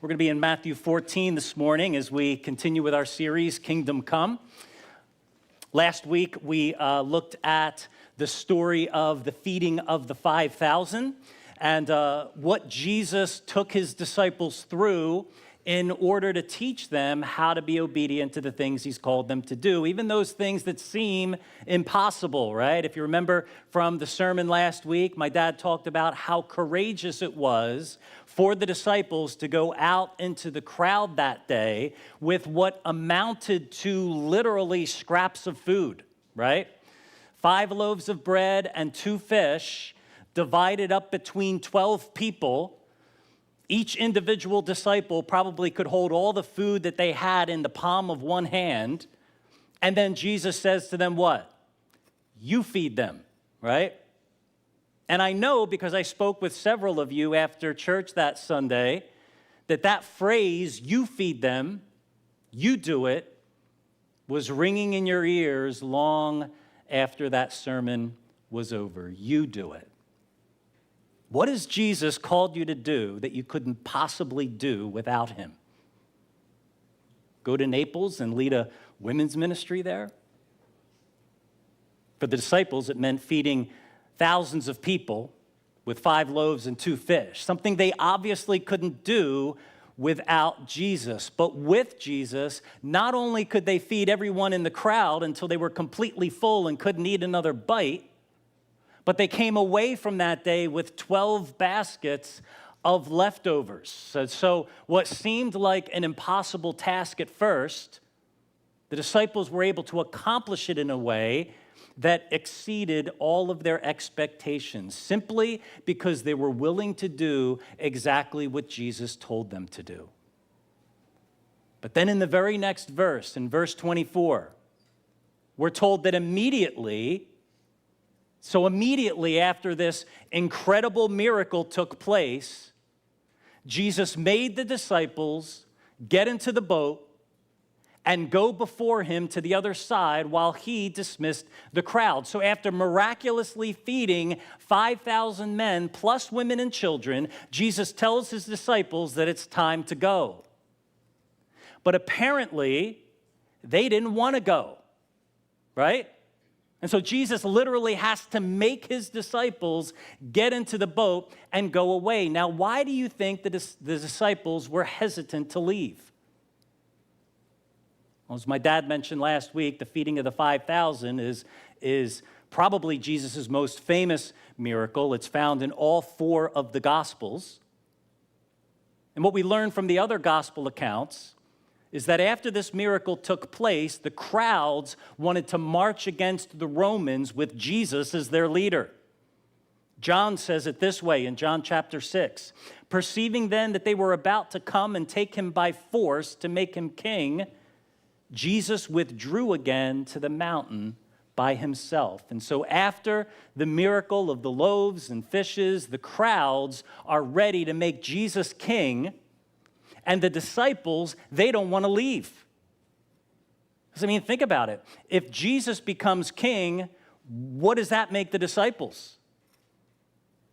We're going to be in Matthew 14 this morning as we continue with our series, Kingdom Come. Last week, we looked at the story of the feeding of the 5,000 and what Jesus took his disciples through in order to teach them how to be obedient to the things he's called them to do, even those things that seem impossible, right? If you remember from the sermon last week, my dad talked about how courageous it was for the disciples to go out into the crowd that day with what amounted to literally scraps of food, right? 5 loaves of bread and 2 fish divided up between 12 people. Each individual disciple probably could hold all the food that they had in the palm of one hand. And then Jesus says to them, what? You feed them, right? And I know because I spoke with several of you after church that Sunday, that phrase, you feed them, you do it, was ringing in your ears long after that sermon was over. You do it. What has Jesus called you to do that you couldn't possibly do without him? Go to Naples and lead a women's ministry there? For the disciples, it meant feeding thousands of people with 5 loaves and 2 fish, something they obviously couldn't do without Jesus. But with Jesus, not only could they feed everyone in the crowd until they were completely full and couldn't eat another bite, but they came away from that day with 12 baskets of leftovers. So what seemed like an impossible task at first, the disciples were able to accomplish it in a way that exceeded all of their expectations, simply because they were willing to do exactly what Jesus told them to do. But then in the very next verse, in verse 24, we're told that immediately after this incredible miracle took place, Jesus made the disciples get into the boat and go before him to the other side while he dismissed the crowd. So after miraculously feeding 5,000 men plus women and children, Jesus tells his disciples that it's time to go. But apparently, they didn't want to go, right? And so Jesus literally has to make his disciples get into the boat and go away. Now, why do you think the disciples were hesitant to leave? Well, as my dad mentioned last week, the feeding of the 5,000 is probably Jesus' most famous miracle. It's found in all 4 of the Gospels. And what we learn from the other Gospel accounts is that after this miracle took place, the crowds wanted to march against the Romans with Jesus as their leader. John says it this way in John chapter 6. Perceiving then that they were about to come and take him by force to make him king, Jesus withdrew again to the mountain by himself. And so after the miracle of the loaves and fishes, the crowds are ready to make Jesus king. And the disciples, they don't want to leave. I mean, think about it. If Jesus becomes king, what does that make the disciples?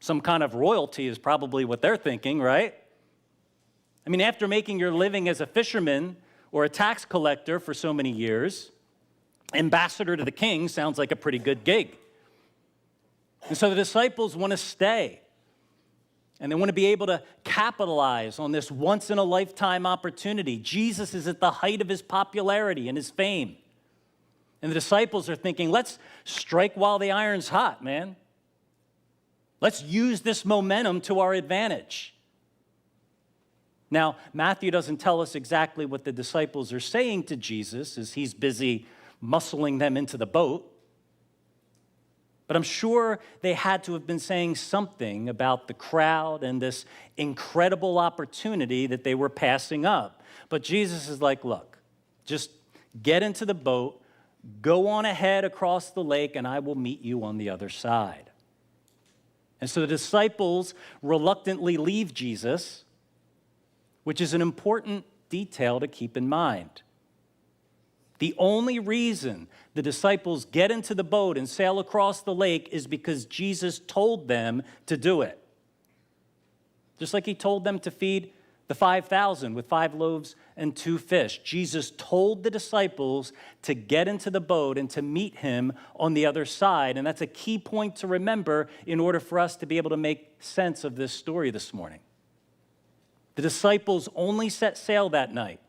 Some kind of royalty is probably what they're thinking, right? I mean, after making your living as a fisherman or a tax collector for so many years, ambassador to the king sounds like a pretty good gig. And so the disciples want to stay. And they want to be able to capitalize on this once-in-a-lifetime opportunity. Jesus is at the height of his popularity and his fame. And the disciples are thinking, let's strike while the iron's hot, man. Let's use this momentum to our advantage. Now, Matthew doesn't tell us exactly what the disciples are saying to Jesus as he's busy muscling them into the boat. But I'm sure they had to have been saying something about the crowd and this incredible opportunity that they were passing up. But Jesus is like, look, just get into the boat, go on ahead across the lake, and I will meet you on the other side. And so the disciples reluctantly leave Jesus, which is an important detail to keep in mind. The only reason the disciples get into the boat and sail across the lake is because Jesus told them to do it. Just like he told them to feed the 5,000 with 5 loaves and 2 fish. Jesus told the disciples to get into the boat and to meet him on the other side. And that's a key point to remember in order for us to be able to make sense of this story this morning. The disciples only set sail that night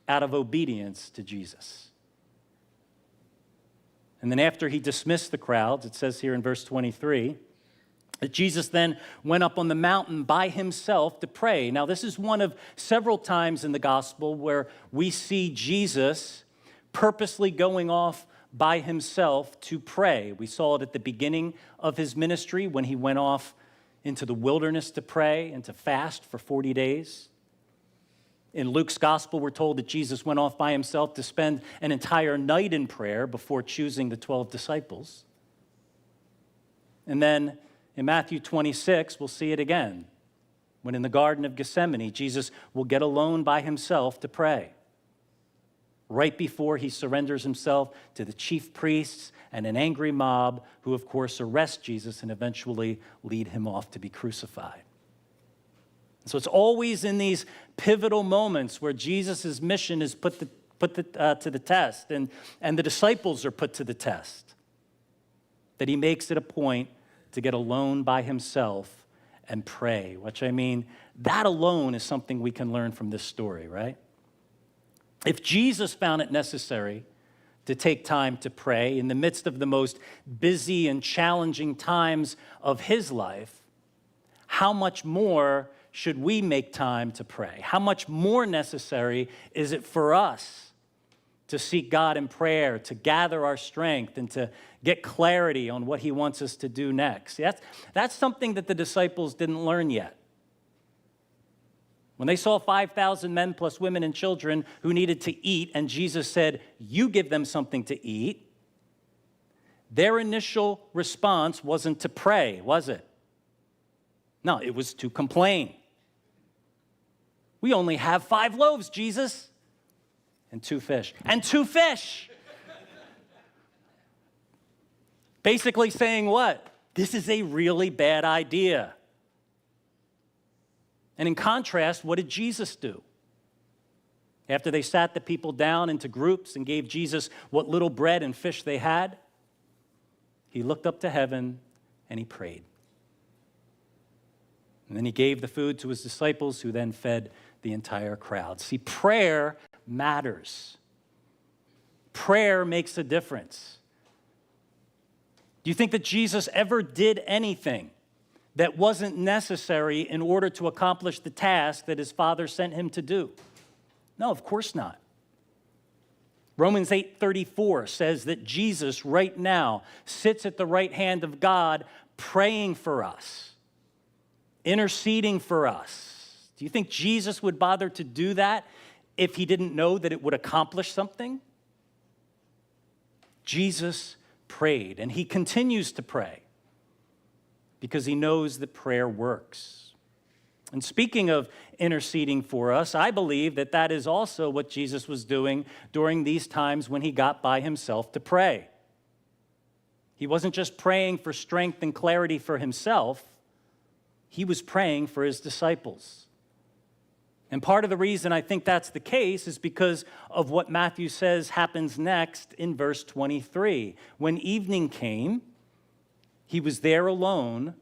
out of obedience to Jesus. And then after he dismissed the crowds, it says here in verse 23, that Jesus then went up on the mountain by himself to pray. Now, this is one of several times in the gospel where we see Jesus purposely going off by himself to pray. We saw it at the beginning of his ministry when he went off into the wilderness to pray and to fast for 40 days. In Luke's gospel, we're told that Jesus went off by himself to spend an entire night in prayer before choosing the 12 disciples. And then in Matthew 26, we'll see it again, when in the Garden of Gethsemane, Jesus will get alone by himself to pray, right before he surrenders himself to the chief priests and an angry mob who, of course, arrest Jesus and eventually lead him off to be crucified. So it's always in these pivotal moments where Jesus' mission is put to the test and the disciples are put to the test, that he makes it a point to get alone by himself and pray, which I mean, that alone is something we can learn from this story, right? If Jesus found it necessary to take time to pray in the midst of the most busy and challenging times of his life, how much more should we make time to pray? How much more necessary is it for us to seek God in prayer, to gather our strength, and to get clarity on what he wants us to do next? That's something that the disciples didn't learn yet. When they saw 5,000 men plus women and children who needed to eat, and Jesus said, "You give them something to eat," their initial response wasn't to pray, was it? No, it was to complain. "We only have 5 loaves, Jesus, and 2 fish. And 2 fish!" Basically saying what? This is a really bad idea. And in contrast, what did Jesus do? After they sat the people down into groups and gave Jesus what little bread and fish they had, he looked up to heaven and he prayed. And then he gave the food to his disciples, who then fed the entire crowd. See, prayer matters. Prayer makes a difference. Do you think that Jesus ever did anything that wasn't necessary in order to accomplish the task that his Father sent him to do? No, of course not. Romans 8:34 says that Jesus right now sits at the right hand of God praying for us, interceding for us. Do you think Jesus would bother to do that if he didn't know that it would accomplish something? Jesus prayed, and he continues to pray because he knows that prayer works. And speaking of interceding for us, I believe that that is also what Jesus was doing during these times when he got by himself to pray. He wasn't just praying for strength and clarity for himself, he was praying for his disciples. And part of the reason I think that's the case is because of what Matthew says happens next in verse 23. When evening came, he was there alone,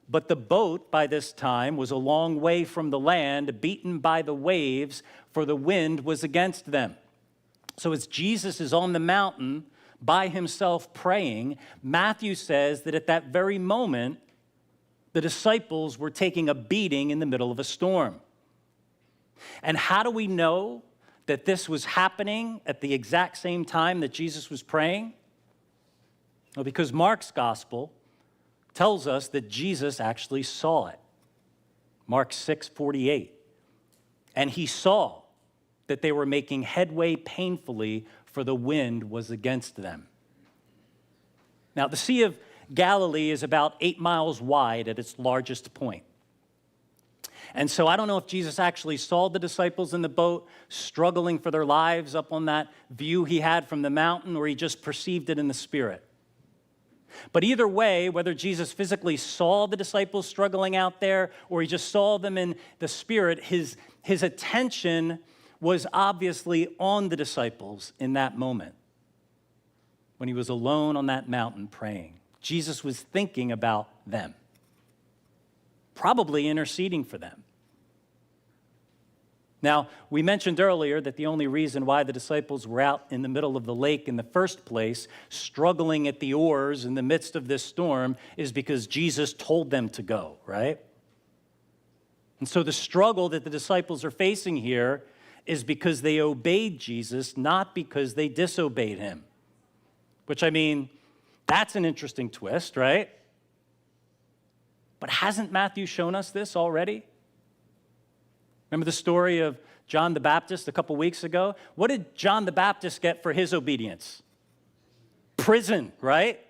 but the boat by this time was a long way from the land, beaten by the waves, for the wind was against them. So as Jesus is on the mountain by himself praying, Matthew says that at that very moment, the disciples were taking a beating in the middle of a storm. And how do we know that this was happening at the exact same time that Jesus was praying? Well, because Mark's gospel tells us that Jesus actually saw it. Mark 6:48. And he saw that they were making headway painfully, for the wind was against them. Now, the Sea of Galilee is about 8 miles wide at its largest point. And so I don't know if Jesus actually saw the disciples in the boat struggling for their lives up on that view he had from the mountain, or he just perceived it in the spirit. But either way, whether Jesus physically saw the disciples struggling out there or he just saw them in the spirit, his attention was obviously on the disciples in that moment when he was alone on that mountain praying. Jesus was thinking about them, probably interceding for them. Now, we mentioned earlier that the only reason why the disciples were out in the middle of the lake in the first place, struggling at the oars in the midst of this storm, is because Jesus told them to go, right? And so the struggle that the disciples are facing here is because they obeyed Jesus, not because they disobeyed him. Which, I mean, that's an interesting twist, right? But hasn't Matthew shown us this already? Remember the story of John the Baptist a couple weeks ago? What did John the Baptist get for his obedience? Prison, right?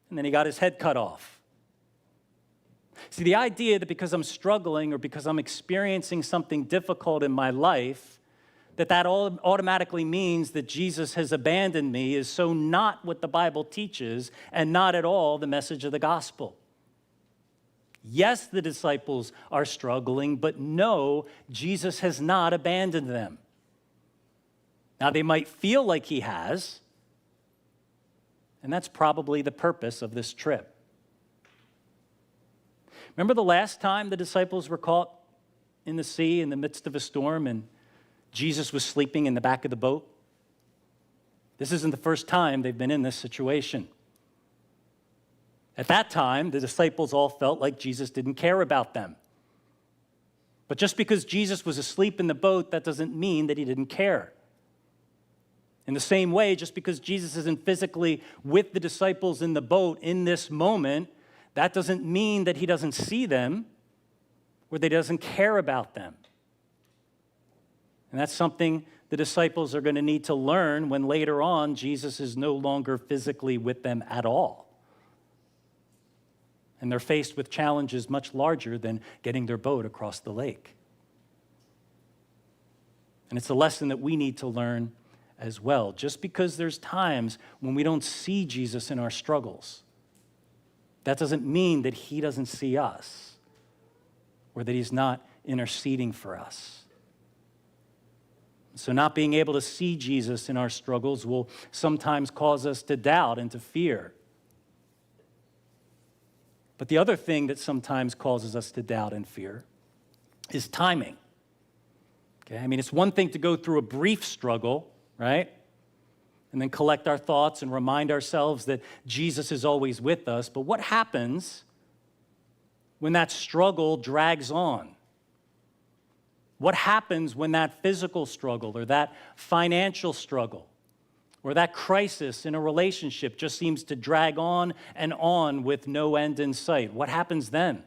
And then he got his head cut off. See, the idea that because I'm struggling or because I'm experiencing something difficult in my life, that all automatically means that Jesus has abandoned me is so not what the Bible teaches and not at all the message of the gospel. Yes, the disciples are struggling, but no, Jesus has not abandoned them. Now, they might feel like he has, and that's probably the purpose of this trip. Remember the last time the disciples were caught in the sea in the midst of a storm and Jesus was sleeping in the back of the boat? This isn't the first time they've been in this situation. At that time, the disciples all felt like Jesus didn't care about them. But just because Jesus was asleep in the boat, that doesn't mean that he didn't care. In the same way, just because Jesus isn't physically with the disciples in the boat in this moment, that doesn't mean that he doesn't see them or that he doesn't care about them. And that's something the disciples are going to need to learn when later on Jesus is no longer physically with them at all. And they're faced with challenges much larger than getting their boat across the lake. And it's a lesson that we need to learn as well. Just because there's times when we don't see Jesus in our struggles, that doesn't mean that he doesn't see us or that he's not interceding for us. So not being able to see Jesus in our struggles will sometimes cause us to doubt and to fear. But the other thing that sometimes causes us to doubt and fear is timing. Okay? I mean, it's one thing to go through a brief struggle, right? And then collect our thoughts and remind ourselves that Jesus is always with us. But what happens when that struggle drags on? What happens when that physical struggle or that financial struggle or that crisis in a relationship just seems to drag on and on with no end in sight? What happens then?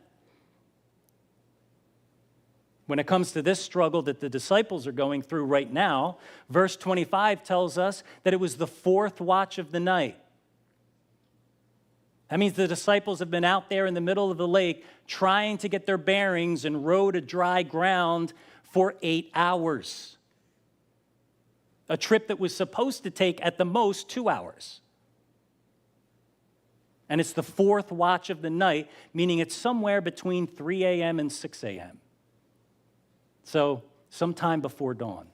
When it comes to this struggle that the disciples are going through right now, verse 25 tells us that it was the fourth watch of the night. That means the disciples have been out there in the middle of the lake trying to get their bearings and row to dry ground for 8 hours. A trip that was supposed to take at the most 2 hours. And it's the fourth watch of the night, meaning it's somewhere between 3 a.m. and 6 a.m. So sometime before dawn.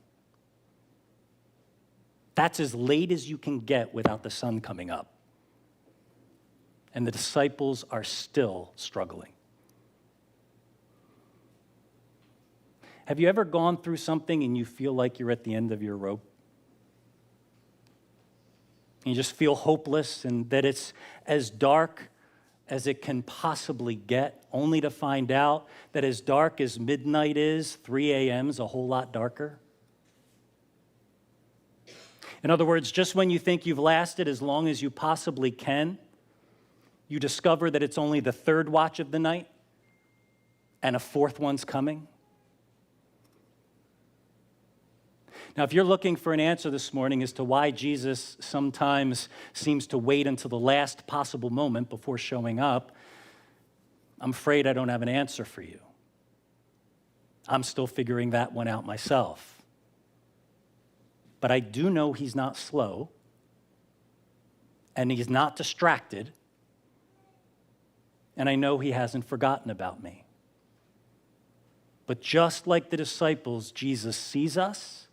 That's as late as you can get without the sun coming up. And the disciples are still struggling. Have you ever gone through something and you feel like you're at the end of your rope? You just feel hopeless and that it's as dark as it can possibly get, only to find out that as dark as midnight is, 3 a.m. is a whole lot darker? In other words, just when you think you've lasted as long as you possibly can, you discover that it's only the third watch of the night and a fourth one's coming. Now, if you're looking for an answer this morning as to why Jesus sometimes seems to wait until the last possible moment before showing up, I'm afraid I don't have an answer for you. I'm still figuring that one out myself. But I do know he's not slow, and he's not distracted, and I know he hasn't forgotten about me. But just like the disciples, Jesus sees us,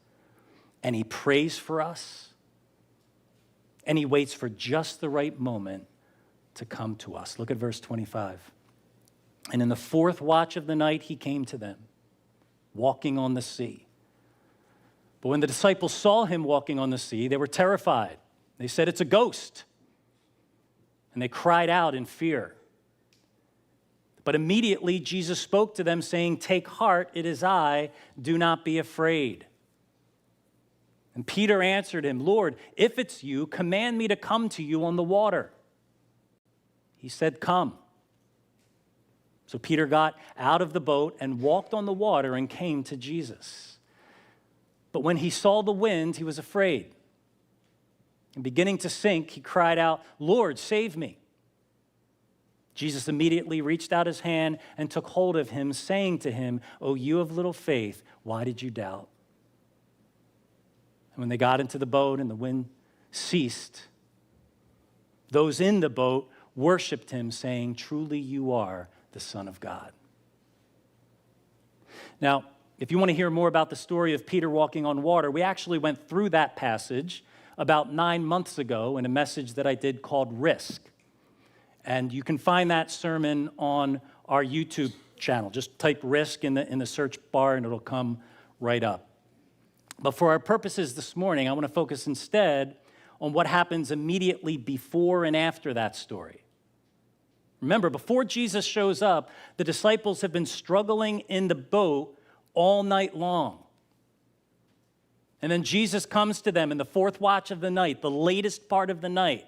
and he prays for us, and he waits for just the right moment to come to us. Look at verse 25. And in the fourth watch of the night, he came to them, walking on the sea. But when the disciples saw him walking on the sea, they were terrified. They said, "It's a ghost." And they cried out in fear. But immediately Jesus spoke to them, saying, "Take heart, it is I, do not be afraid." And Peter answered him, "Lord, if it's you, command me to come to you on the water." He said, "Come." So Peter got out of the boat and walked on the water and came to Jesus. But when he saw the wind, he was afraid. And beginning to sink, he cried out, "Lord, save me." Jesus immediately reached out his hand and took hold of him, saying to him, "O you of little faith, why did you doubt?" And when they got into the boat and the wind ceased, those in the boat worshiped him, saying, "Truly you are the Son of God." Now, if you want to hear more about the story of Peter walking on water, we actually went through that passage about 9 months ago in a message that I did called Risk. And you can find that sermon on our YouTube channel. Just type Risk in the search bar and it'll come right up. But for our purposes this morning, I want to focus instead on what happens immediately before and after that story. Remember, before Jesus shows up, the disciples have been struggling in the boat all night long. And then Jesus comes to them in the fourth watch of the night, the latest part of the night.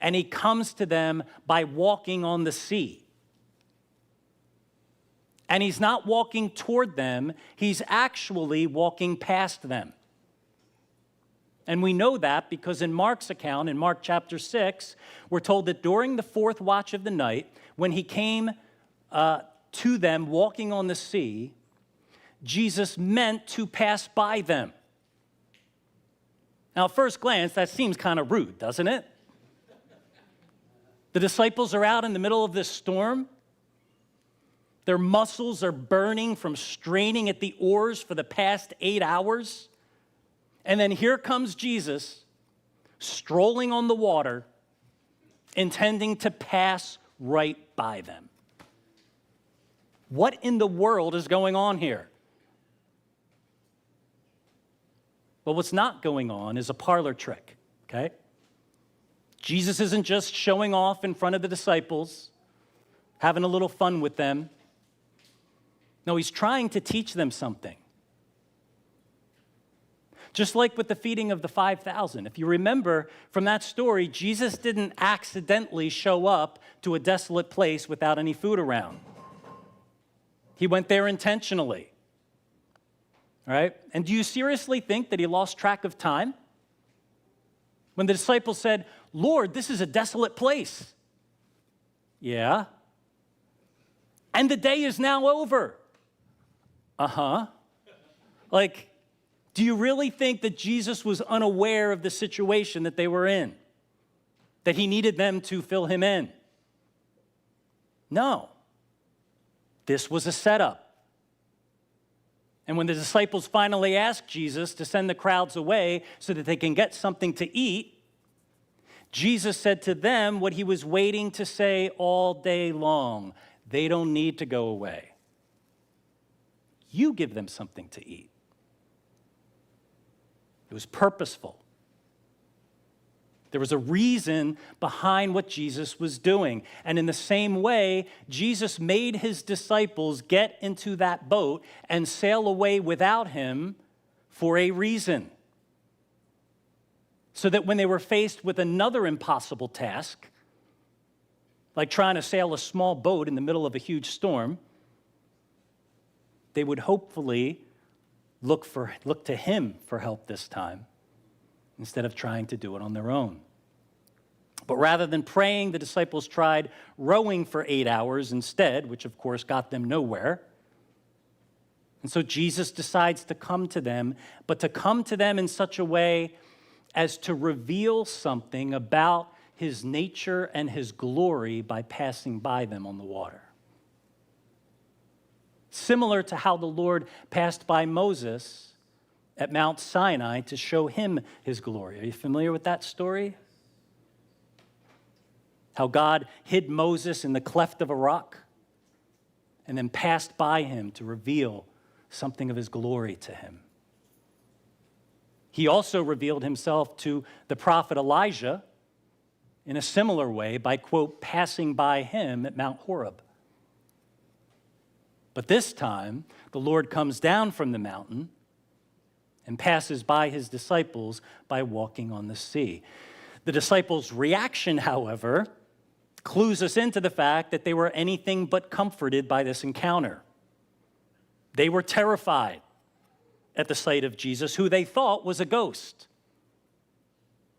And he comes to them by walking on the sea. And he's not walking toward them, he's actually walking past them. And we know that because in Mark's account, in Mark chapter 6, we're told that during the fourth watch of the night, when he came to them walking on the sea, Jesus meant to pass by them. Now, at first glance, that seems kind of rude, doesn't it? The disciples are out in the middle of this storm. Their muscles are burning from straining at the oars for the past 8 hours. And then here comes Jesus, strolling on the water, intending to pass right by them. What in the world is going on here? Well, what's not going on is a parlor trick, okay? Jesus isn't just showing off in front of the disciples, having a little fun with them. No, he's trying to teach them something. Just like with the feeding of the 5,000. If you remember from that story, Jesus didn't accidentally show up to a desolate place without any food around. He went there intentionally. All right? And do you seriously think that he lost track of time? When the disciples said, "Lord, this is a desolate place." Yeah. And the day is now over. Like, do you really think that Jesus was unaware of the situation that they were in? That he needed them to fill him in? No. This was a setup. And when the disciples finally asked Jesus to send the crowds away so that they can get something to eat, Jesus said to them what he was waiting to say all day long. They don't need to go away. You give them something to eat. It was purposeful. There was a reason behind what Jesus was doing. And in the same way, Jesus made his disciples get into that boat and sail away without him for a reason. So that when they were faced with another impossible task, like trying to sail a small boat in the middle of a huge storm, they would hopefully look to him for help this time, instead of trying to do it on their own. But rather than praying, the disciples tried rowing for 8 hours instead, which of course got them nowhere. And so Jesus decides to come to them, but to come to them in such a way as to reveal something about his nature and his glory by passing by them on the water. Similar to how the Lord passed by Moses at Mount Sinai to show him his glory. Are you familiar with that story? How God hid Moses in the cleft of a rock and then passed by him to reveal something of his glory to him. He also revealed himself to the prophet Elijah in a similar way by, quote, passing by him at Mount Horeb. But this time, the Lord comes down from the mountain and passes by his disciples by walking on the sea. The disciples' reaction, however, clues us into the fact that they were anything but comforted by this encounter. They were terrified at the sight of Jesus, who they thought was a ghost,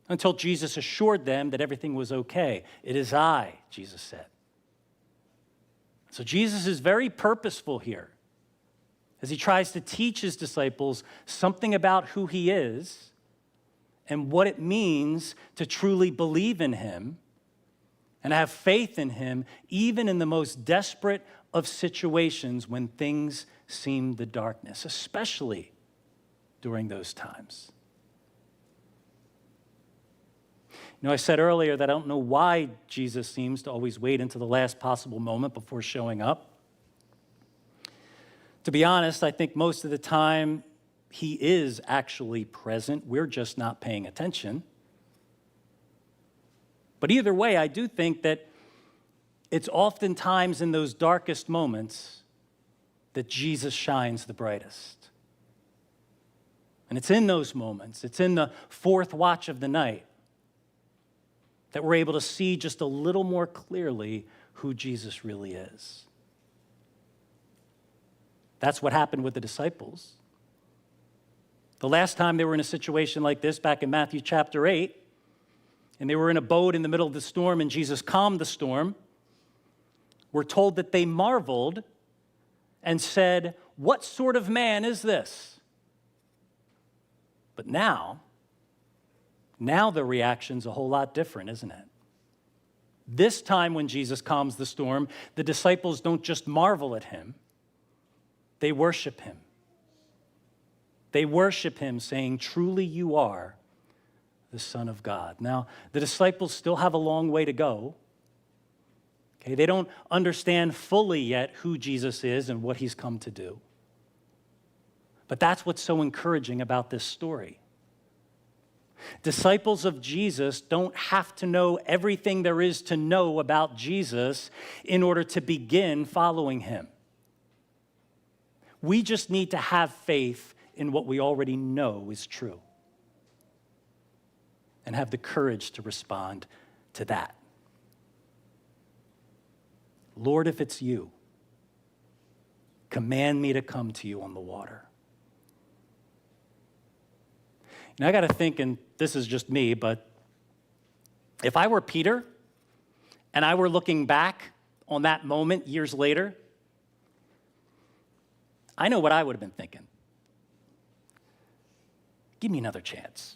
until Jesus assured them that everything was okay. "It is I," Jesus said. So Jesus is very purposeful here as he tries to teach his disciples something about who he is and what it means to truly believe in him and have faith in him, even in the most desperate of situations when things seem the darkness, especially during those times. You know, I said earlier that I don't know why Jesus seems to always wait until the last possible moment before showing up. To be honest, I think most of the time he is actually present. We're just not paying attention. But either way, I do think that it's oftentimes in those darkest moments that Jesus shines the brightest. And it's in those moments, it's in the fourth watch of the night, that we're able to see just a little more clearly who Jesus really is. That's what happened with the disciples. The last time they were in a situation like this, back in Matthew chapter 8, and they were in a boat in the middle of the storm, and Jesus calmed the storm, we're told that they marveled and said, "What sort of man is this?" But now the reaction's a whole lot different, isn't it? This time when Jesus calms the storm, the disciples don't just marvel at him, they worship him. They worship him, saying, "Truly you are the Son of God." Now, the disciples still have a long way to go. Okay, they don't understand fully yet who Jesus is and what he's come to do. But that's what's so encouraging about this story. Disciples of Jesus don't have to know everything there is to know about Jesus in order to begin following him. We just need to have faith in what we already know is true and have the courage to respond to that. "Lord, if it's you, command me to come to you on the water." Now, I got to think, and this is just me, but if I were Peter and I were looking back on that moment years later, I know what I would have been thinking. Give me another chance.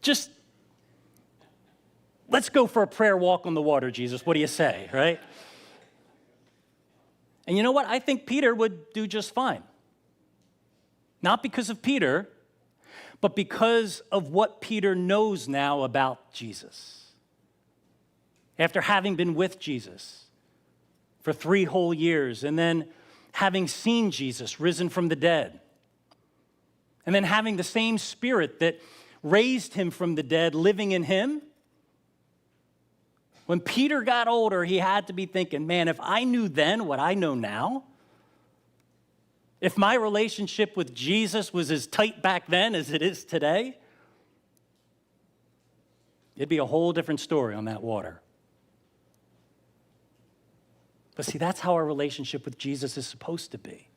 Just, let's go for a prayer walk on the water, Jesus. What do you say, right? And you know what? I think Peter would do just fine. Not because of Peter, but because of what Peter knows now about Jesus. After having been with Jesus for 3 whole years, and then having seen Jesus risen from the dead, and then having the same Spirit that raised him from the dead living in him, when Peter got older, he had to be thinking, man, if I knew then what I know now, if my relationship with Jesus was as tight back then as it is today, it'd be a whole different story on that water. But see, that's how our relationship with Jesus is supposed to be.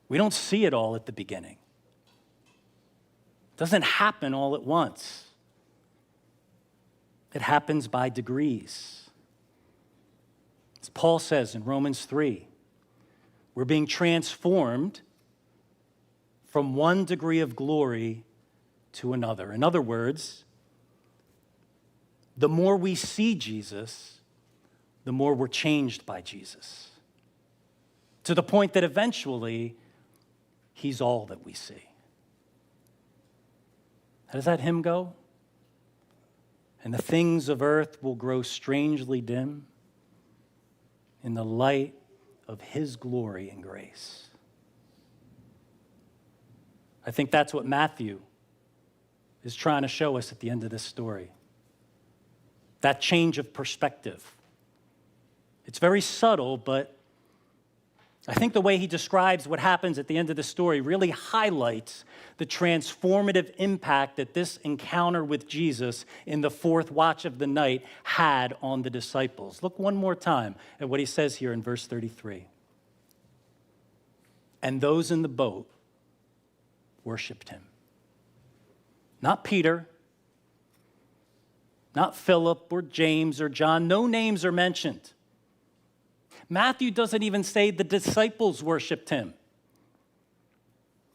We don't see it all at the beginning. It doesn't happen all at once. It happens by degrees. As Paul says in Romans 3, we're being transformed from one degree of glory to another. In other words, the more we see Jesus, the more we're changed by Jesus, to the point that eventually he's all that we see. How does that hymn go? And the things of earth will grow strangely dim in the light of his glory and grace. I think that's what Matthew is trying to show us at the end of this story. That change of perspective. It's very subtle, but I think the way he describes what happens at the end of the story really highlights the transformative impact that this encounter with Jesus in the fourth watch of the night had on the disciples. Look one more time at what he says here in verse 33. And those in the boat worshiped him. Not Peter, not Philip or James or John. No names are mentioned. Matthew doesn't even say the disciples worshiped him.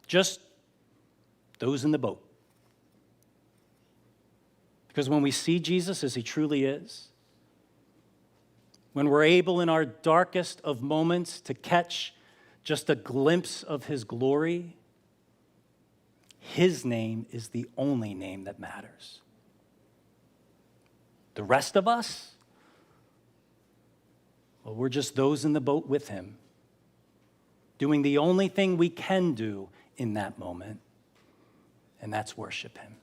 Just those in the boat. Because when we see Jesus as he truly is, when we're able in our darkest of moments to catch just a glimpse of his glory, his name is the only name that matters. The rest of us, well, we're just those in the boat with him, doing the only thing we can do in that moment, and that's worship him.